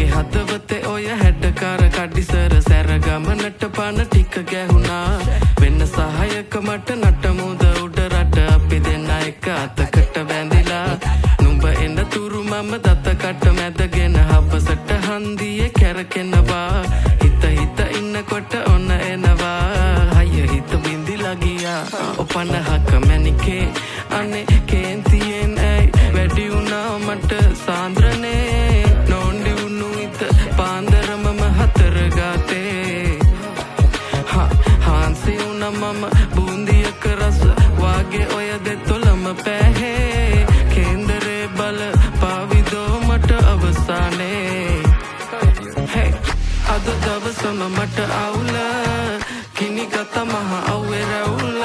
මගේ හදවතේ ඔය හැඩකාර කඩිසර සැරගමනට පන ටික ගැහුණා වෙන්න සහයක මට නටමුද උඩ රට අපි දෙන්න එක අතකට බැඳිලා නුඹ එන තුරු මම දතකට මැදගෙන හවසට හන්දියේ කැරකෙනවා හිත ඉන්නකොට ඔන්න එනවා හය හිත බින්දිලා ගියා ඔපනහක මැනිකේ අනේ කේන්තියෙන් ඇයි වැඩි වුණා මට සාන්ද්‍රනේ නොන්ඩි වුණු හිත පාන්දරමම හතර ගාතේ හාන්සි වුණා මම බූන්දියක රස වාගේ ඔය දෙතොලම පැහේ කේන්දරේ බල පාවිදෝ මට අවසානේ අද දවසම මට අවුල කිනි ගත මහ අව්වේ රැවුල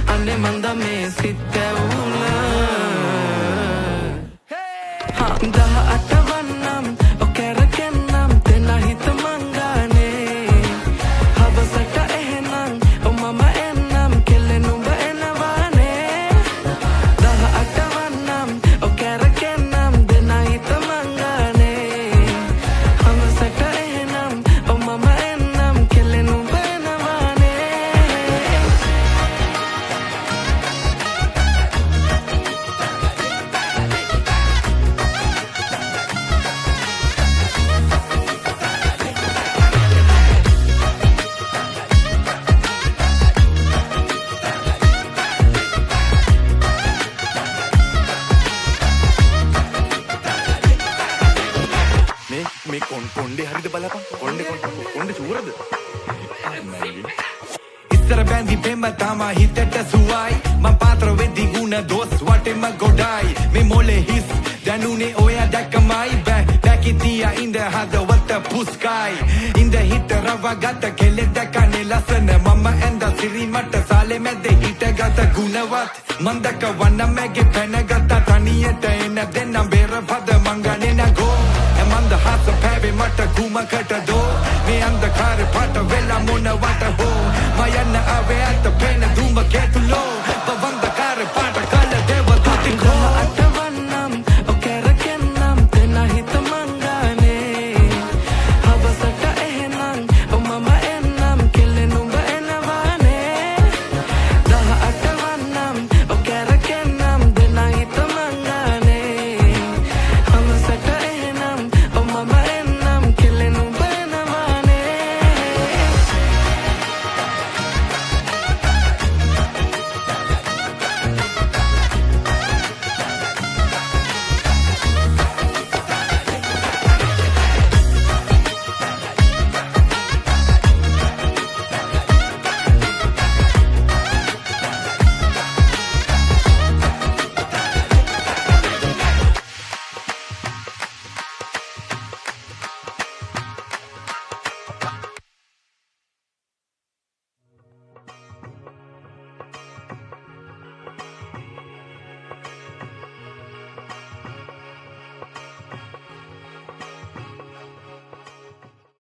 අනේ මන්ද මේ සිත් ඇවුල 18 වන්නම් ඔකරකන්නම් දෙන හිත මංගානේ හවසට එහෙනම් මම එන්නම් කෙල්ලේ නුඹ එනවානේ 18 වන්නම් ඔකරකන්නම් දෙන හිත මංගානේ හවසට එහෙනම් මම එන්නම් කෙල්ලේ නුඹ එනවානේ මේ කොණ්ඩේ හරිද බලපන් කොණ්ඩේ චූරද ඉස්සර බැඳි බෙම්ම තමා හිතට සුවයි මං පාත්‍ර වෙද්දි ගුණ දොස් වටෙම ගොඩයි මේ මොලේ හිස් දැනුනේ ඔය දැක්කමයි back ඉතියා ඉඳ හදවත පුස්කයි ඉඳ හිත රවගත කෙලෙ දැකනේ ලස්සන මම ඇඳ සිරි මට සාලේ මැද හිටගත ගුණවත් මන්දක වන්න මැගේ පැනගත තනියට එන දෙන්නම් බේර පද මංගනේ නගෝ මන්ද හස පැවේ මට කුමකට දෝ මේ අන්ධකාර පාට වෙලා මොනවට